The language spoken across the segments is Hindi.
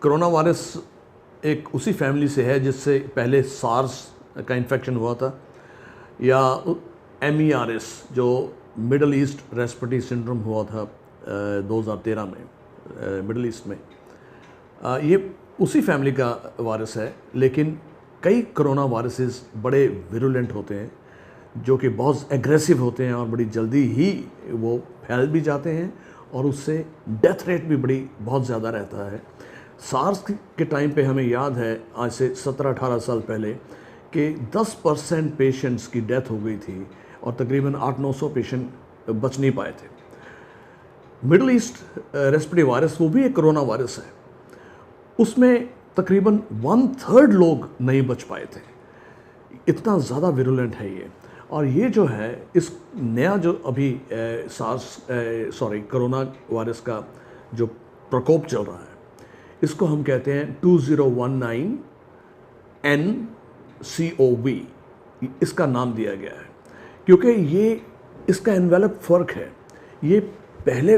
कोरोना वायरस एक उसी फैमिली से है जिससे पहले सार्स का इन्फेक्शन हुआ था, या MERS जो मिडल ईस्ट रेस्पिरेटरी सिंड्रोम हुआ था 2013 में मिडल ईस्ट में। ये उसी फैमिली का वायरस है, लेकिन कई कोरोना वायरसेस बड़े विरुलेंट होते हैं, जो कि बहुत एग्रेसिव होते हैं और बड़ी जल्दी ही वो फैल भी जाते हैं और उससे डेथ रेट भी बहुत ज़्यादा रहता है। सार्स के टाइम पे हमें याद है, आज से 17-18 साल पहले, कि 10% पेशेंट्स की डेथ हो गई थी और तकरीबन 800-900 पेशेंट बच नहीं पाए थे। मिडल ईस्ट रेस्पिरेटरी वायरस वो भी एक कोरोना वायरस है, उसमें तकरीबन 1/3 लोग नहीं बच पाए थे। इतना ज़्यादा विरुलेंट है ये। और ये जो है, इस नया जो अभी कोरोना वायरस का जो प्रकोप चल रहा है, इसको हम कहते हैं 2019 nCoV, इसका नाम दिया गया है क्योंकि ये इसका एनवेलप फ़र्क है। ये पहले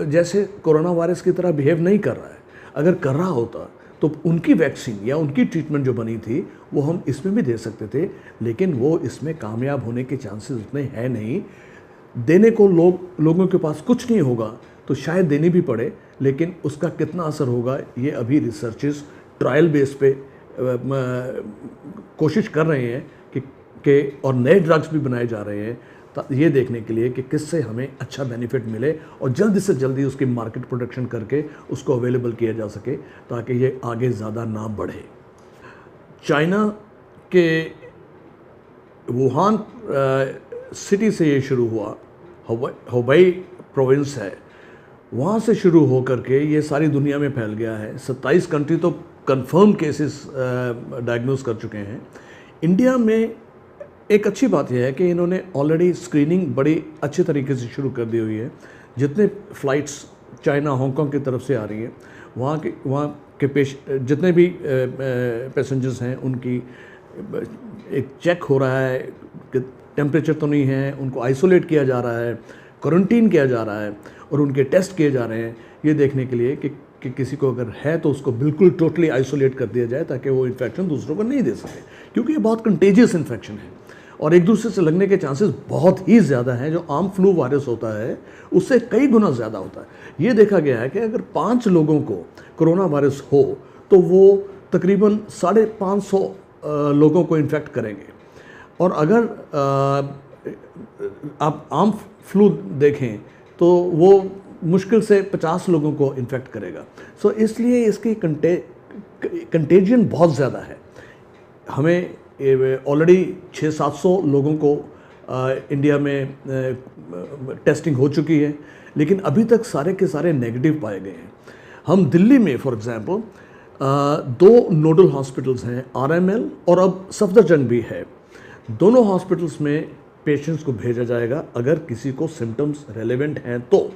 जैसे कोरोना वायरस की तरह बिहेव नहीं कर रहा है। अगर कर रहा होता तो उनकी वैक्सीन या उनकी ट्रीटमेंट जो बनी थी वो हम इसमें भी दे सकते थे, लेकिन वो इसमें कामयाब होने के चांसेस उतने हैं नहीं। देने को लोगों के पास कुछ नहीं होगा तो शायद देनी भी पड़े, लेकिन उसका कितना असर होगा ये अभी रिसर्चेस ट्रायल बेस पे कोशिश कर रहे हैं कि और नए ड्रग्स भी बनाए जा रहे हैं ये देखने के लिए कि किससे हमें अच्छा बेनिफिट मिले और जल्दी से जल्दी उसकी मार्केट प्रोडक्शन करके उसको अवेलेबल किया जा सके ताकि ये आगे ज़्यादा ना बढ़े। चाइना के वुहान सिटी से ये शुरू हुआ, हुबई प्रोविंस है, वहाँ से शुरू हो करके ये सारी दुनिया में फैल गया है। 27 कंट्री तो कंफर्म केसेस डायग्नोज कर चुके हैं। इंडिया में एक अच्छी बात यह है कि इन्होंने ऑलरेडी स्क्रीनिंग बड़ी अच्छे तरीके से शुरू कर दी हुई है। जितने फ़्लाइट्स चाइना हांगकांग की तरफ से आ रही हैं, वहाँ के जितने भी पैसेंजर्स हैं उनकी एक चेक हो रहा है कि टेम्परेचर तो नहीं है, उनको आइसोलेट किया जा रहा है, क्वारंटीन किया जा रहा है और उनके टेस्ट किए जा रहे हैं ये देखने के लिए कि किसी को अगर है तो उसको बिल्कुल टोटली आइसोलेट कर दिया जाए ताकि वो इन्फेक्शन दूसरों को नहीं दे सके, क्योंकि ये बहुत कंटेजियस इन्फेक्शन है और एक दूसरे से लगने के चांसेस बहुत ही ज़्यादा हैं। जो आम फ्लू वायरस होता है उससे कई गुना ज़्यादा होता है। ये देखा गया है कि अगर 5 लोगों को कोरोना वायरस हो तो वो तकरीबन 550 लोगों को इन्फेक्ट करेंगे, और अगर आप आम फ्लू देखें तो वो मुश्किल से 50 लोगों को इन्फेक्ट करेगा। सो इसलिए इसकी कंटेजियन बहुत ज़्यादा है। हमें ऑलरेडी 600-700 लोगों को इंडिया में टेस्टिंग हो चुकी है, लेकिन अभी तक सारे के सारे नेगेटिव पाए गए हैं। हम दिल्ली में फॉर एग्ज़ाम्पल 2 नोडल हॉस्पिटल्स हैं, RML और अब सफदरजंग भी है। दोनों हॉस्पिटल्स में पेशेंट्स को भेजा जाएगा अगर किसी को सिम्टम्स रेलेवेंट हैं तो,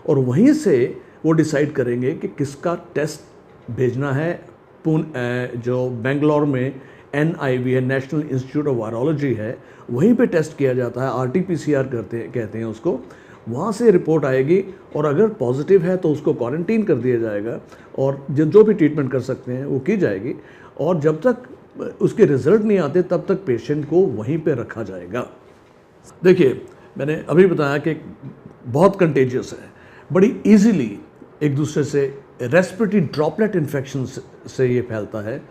और वहीं से वो डिसाइड करेंगे कि किसका टेस्ट भेजना है। जो बेंगलोर में NIV है, नेशनल इंस्टीट्यूट ऑफ वायरोलॉजी है, वहीं पे टेस्ट किया जाता है, RT-PCR कहते हैं उसको। वहाँ से रिपोर्ट आएगी और अगर पॉजिटिव है तो उसको क्वारंटीन कर दिया जाएगा और जो भी ट्रीटमेंट कर सकते हैं वो की जाएगी, और जब तक उसके रिजल्ट नहीं आते तब तक पेशेंट को वहीं पे रखा जाएगा। देखिए, मैंने अभी बताया कि बहुत कंटेजियस है, बड़ी ईजीली एक दूसरे से रेस्पिरेटरी ड्रॉपलेट इन्फेक्शन से ये फैलता है,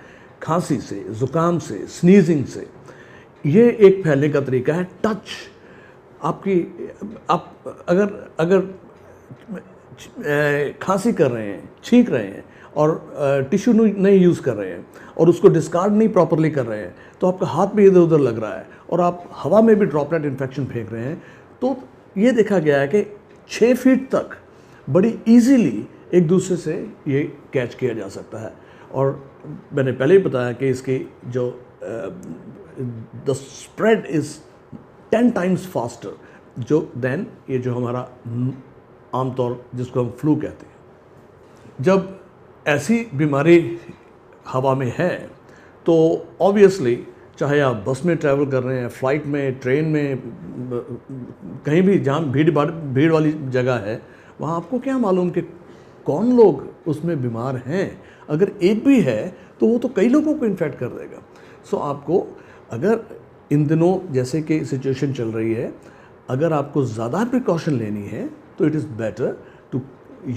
खांसी से, ज़ुकाम से, स्नीजिंग से। ये एक फैलने का तरीका है। टच, आप अगर खांसी कर रहे हैं, छींक रहे हैं और टिश्यू नहीं यूज़ कर रहे हैं और उसको डिस्कार्ड नहीं प्रॉपरली कर रहे हैं तो आपका हाथ भी इधर उधर लग रहा है और आप हवा में भी ड्रॉपलेट इन्फेक्शन फेंक रहे हैं, तो ये देखा गया है कि 6 फीट तक बड़ी ईजीली एक दूसरे से ये कैच किया जा सकता है। और मैंने पहले ही बताया कि इसकी जो the spread is 10 times faster than ये जो हमारा आमतौर जिसको हम फ्लू कहते हैं। जब ऐसी बीमारी हवा में है तो ऑब्वियसली चाहे आप बस में ट्रैवल कर रहे हैं, फ़्लाइट में, ट्रेन में, कहीं भी जहाँ भीड़ वाली जगह है, वहाँ आपको क्या मालूम कि कौन लोग उसमें बीमार हैं। अगर एक भी है तो वो तो कई लोगों को इन्फेक्ट कर देगा। सो आपको अगर इन दिनों जैसे कि सिचुएशन चल रही है, अगर आपको ज़्यादा प्रिकॉशन लेनी है तो it is better to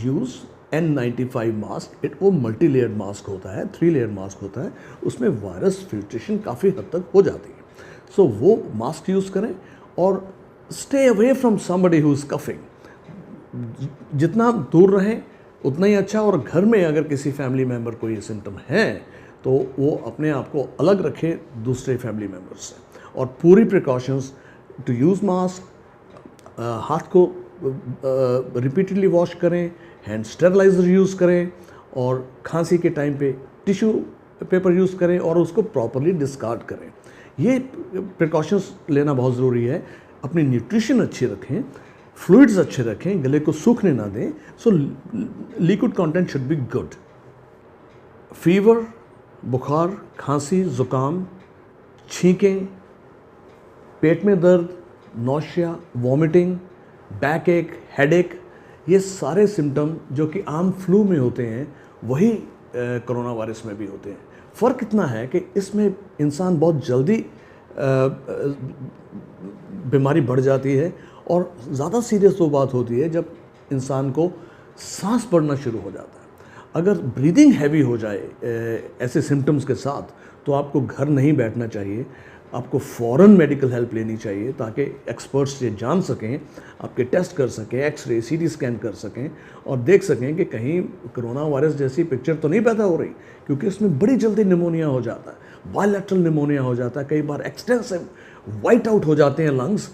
use N95 mask. वो मल्टी लेयर्ड मास्क होता है, 3 लेयर मास्क होता है, उसमें वायरस फिल्ट्रेशन काफ़ी हद तक हो जाती है। सो वो मास्क यूज़ करें और stay away from somebody who is coughing. जितना दूर रहें उतना ही अच्छा। और घर में अगर किसी फैमिली मेम्बर को ये सिम्टम है तो वो अपने आप को अलग रखे दूसरे फैमिली मेम्बर से, और पूरी प्रिकॉशंस टू यूज़ मास्क, हाथ को रिपीटेडली वॉश करें, हैंड स्टेरलाइज़र यूज़ करें, और खांसी के टाइम पे टिश्यू पेपर यूज़ करें और उसको प्रॉपरली डिस्कार्ड करें। ये प्रिकॉशंस लेना बहुत ज़रूरी है। अपनी न्यूट्रिशन अच्छी रखें, फ्लूइड्स अच्छे रखें, गले को सूखने ना दें। So liquid content should be good. Fever, बुखार, खांसी, ज़ुकाम, छींकें, पेट में दर्द, नौशिया, वॉमिटिंग, बैक एक, हेडेक, ये सारे सिम्टम जो कि आम फ्लू में होते हैं वही कोरोना वायरस में भी होते हैं। फ़र्क इतना है कि इसमें इंसान बहुत जल्दी बीमारी बढ़ जाती है, और ज़्यादा सीरियस वो बात होती है जब इंसान को सांस बढ़ना शुरू हो जाता है। अगर ब्रीदिंग हैवी हो जाए ऐसे सिम्टम्स के साथ तो आपको घर नहीं बैठना चाहिए, आपको फ़ौरन मेडिकल हेल्प लेनी चाहिए ताकि एक्सपर्ट्स ये जान सकें, आपके टेस्ट कर सकें, एक्सरे, सीटी स्कैन कर सकें और देख सकें कि कहीं कोरोना वायरस जैसी पिक्चर तो नहीं पैदा हो रही, क्योंकि इसमें बड़ी जल्दी निमोनिया हो जाता है, बायलैटरल निमोनिया हो जाता है, कई बार एक्सटेंसिव वाइट आउट हो जाते हैं लंग्स,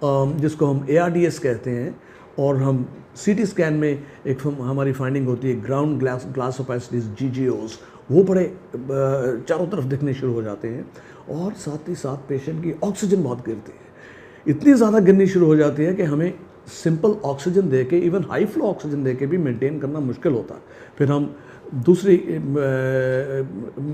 जिसको हम ARDS कहते हैं। और हम सीटी स्कैन में एक हमारी फाइंडिंग होती है ग्राउंड ग्लास ओपेसिटीज, GGOs, वो बड़े चारों तरफ दिखने शुरू हो जाते हैं, और साथ ही साथ पेशेंट की ऑक्सीजन बहुत गिरती है, इतनी ज़्यादा गिरनी शुरू हो जाती है कि हमें सिंपल ऑक्सीजन दे के, इवन हाई फ्लो ऑक्सीजन दे के भी मेंटेन करना मुश्किल होता है। फिर हम दूसरी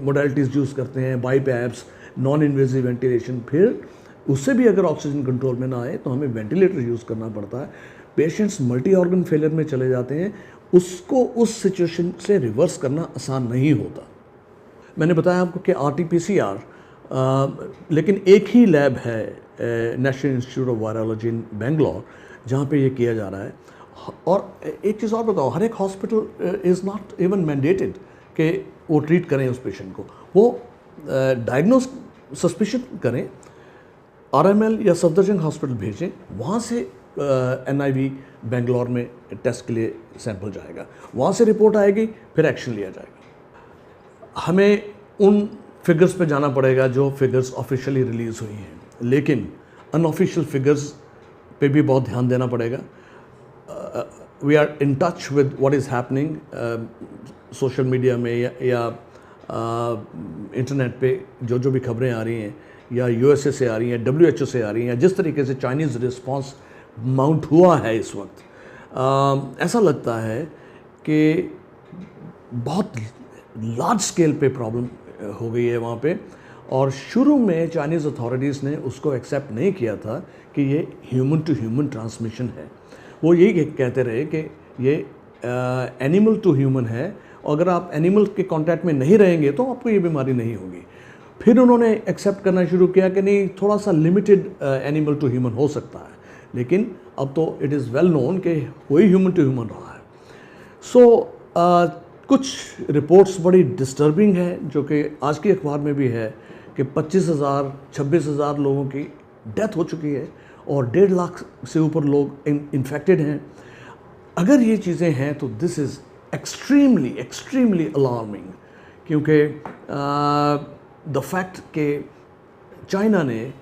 मोडालिटीज़ यूज़ करते हैं, बाईपैप्स, नॉन इन्वेजिव वेंटिलेशन। फिर उससे भी अगर ऑक्सीजन कंट्रोल में ना आए तो हमें वेंटिलेटर यूज़ करना पड़ता है। पेशेंट्स मल्टी ऑर्गन फेलियर में चले जाते हैं, उसको उस सिचुएशन से रिवर्स करना आसान नहीं होता। मैंने बताया आपको कि RT-PCR, लेकिन एक ही लैब है नेशनल इंस्टीट्यूट ऑफ वायरोलॉजी इन बेंगलोर जहाँ पे ये किया जा रहा है। और एक चीज़ और बताओ, हर एक hospital is not even mandated कि वो ट्रीट करें उस पेशेंट को। वो डायग्नोस सस्पिशन करें, RML या सफदरजंग हॉस्पिटल भेजें, वहाँ से NIV बेंगलोर में टेस्ट के लिए सैंपल जाएगा, वहाँ से रिपोर्ट आएगी, फिर एक्शन लिया जाएगा। हमें उन फिगर्स पे जाना पड़ेगा जो फिगर्स ऑफिशियली रिलीज़ हुई हैं, लेकिन अनऑफिशियल फिगर्स पे भी बहुत ध्यान देना पड़ेगा। We are in touch with what is happening social media में या इंटरनेट पे जो भी खबरें आ रही हैं, या USA से आ रही हैं, WHO से आ रही हैं, जिस तरीके से चाइनीज़ रिस्पांस माउंट हुआ है इस वक्त, ऐसा लगता है कि बहुत लार्ज स्केल पे प्रॉब्लम हो गई है वहाँ पे। और शुरू में चाइनीज़ अथॉरिटीज़ ने उसको एक्सेप्ट नहीं किया था कि ये ह्यूमन टू ह्यूमन ट्रांसमिशन है। वो यही कहते रहे कि ये एनिमल टू ह्यूमन है, और अगर आप एनिमल के कांटेक्ट में नहीं रहेंगे तो आपको ये बीमारी नहीं होगी। फिर उन्होंने एक्सेप्ट करना शुरू किया कि नहीं, थोड़ा सा लिमिटेड एनिमल टू ह्यूमन हो सकता है, लेकिन अब तो इट इज़ वेल नोन कि वही ह्यूमन टू ह्यूमन रहा है। सो कुछ रिपोर्ट्स बड़ी डिस्टर्बिंग है जो कि आज की अखबार में भी है कि 25,000 26,000 लोगों की डेथ हो चुकी है और 1.5 लाख से ऊपर लोग इन्फेक्टेड हैं। अगर ये चीज़ें हैं तो दिस इज़ एक्सट्रीमली अलार्मिंग, क्योंकि द फैक्ट कि चाइना ने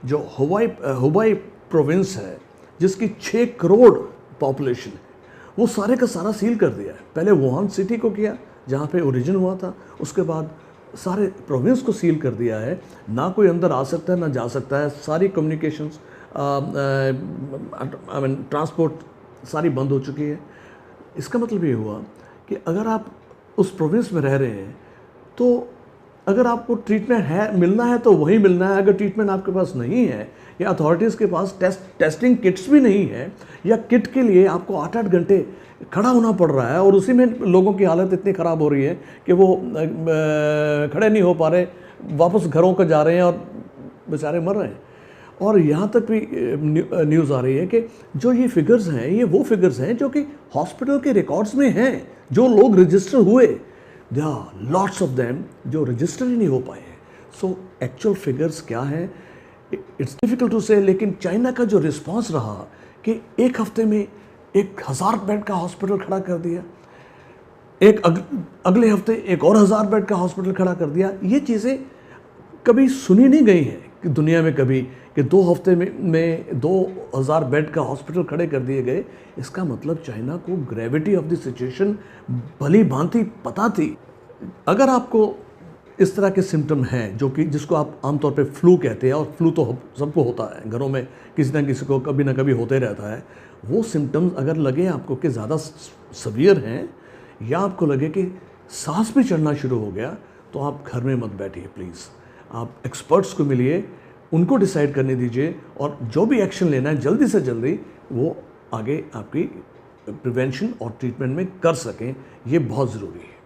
जो हुबई प्रोविंस है जिसकी 6 करोड़ पॉपुलेशन है, वो सारे का सारा सील कर दिया है। पहले वुहान सिटी को किया जहाँ पे ओरिजिन हुआ था, उसके बाद सारे प्रोविंस को सील कर दिया है, ना कोई अंदर आ सकता है ना जा सकता है। सारी कम्युनिकेशंस आई मीन ट्रांसपोर्ट सारी बंद हो चुकी है। इसका मतलब ये हुआ कि अगर आप उस प्रोविंस में रह रहे हैं तो अगर आपको ट्रीटमेंट मिलना है तो वहीं मिलना है। अगर ट्रीटमेंट आपके पास नहीं है या अथॉरिटीज़ के पास टेस्टिंग किट्स भी नहीं है, या किट के लिए आपको 8-8 घंटे खड़ा होना पड़ रहा है और उसी में लोगों की हालत इतनी ख़राब हो रही है कि वो खड़े नहीं हो पा रहे, वापस घरों को जा रहे हैं और बेचारे मर रहे हैं। और यहाँ तक भी न्यूज़ आ रही है कि जो ये फिगर्स हैं, ये वो फिगर्स हैं जो कि हॉस्पिटल के रिकॉर्ड्स में हैं, जो लोग रजिस्टर हुए, there are lots of them जो रजिस्टर ही नहीं हो पाए हैं। सो एक्चुअल फिगर्स क्या हैं, इट्स डिफ़िकल्ट टू से। लेकिन चाइना का जो रिस्पांस रहा कि एक हफ्ते में 1000 बेड का हॉस्पिटल खड़ा कर दिया, अगले हफ्ते एक और 1000 बेड का हॉस्पिटल खड़ा कर दिया, ये चीज़ें कभी सुनी नहीं गई हैं कि दुनिया में कभी कि 2 हफ्ते में 2000 बेड का हॉस्पिटल खड़े कर दिए गए। इसका मतलब चाइना को ग्रेविटी ऑफ द सिचुएशन भली भांति पता थी। अगर आपको इस तरह के सिम्टम हैं जो कि जिसको आप आमतौर पे फ्लू कहते हैं, और फ्लू तो सबको होता है, घरों में किसी ना किसी को कभी ना कभी होते रहता है, वो सिम्टम्स अगर लगे आपको कि ज़्यादा सवियर हैं या आपको लगे कि सांस भी चढ़ना शुरू हो गया, तो आप घर में मत बैठिए प्लीज़। आप एक्सपर्ट्स को मिलिए, उनको डिसाइड करने दीजिए और जो भी एक्शन लेना है जल्दी से जल्दी वो आगे आपकी प्रिवेंशन और ट्रीटमेंट में कर सकें। ये बहुत ज़रूरी है।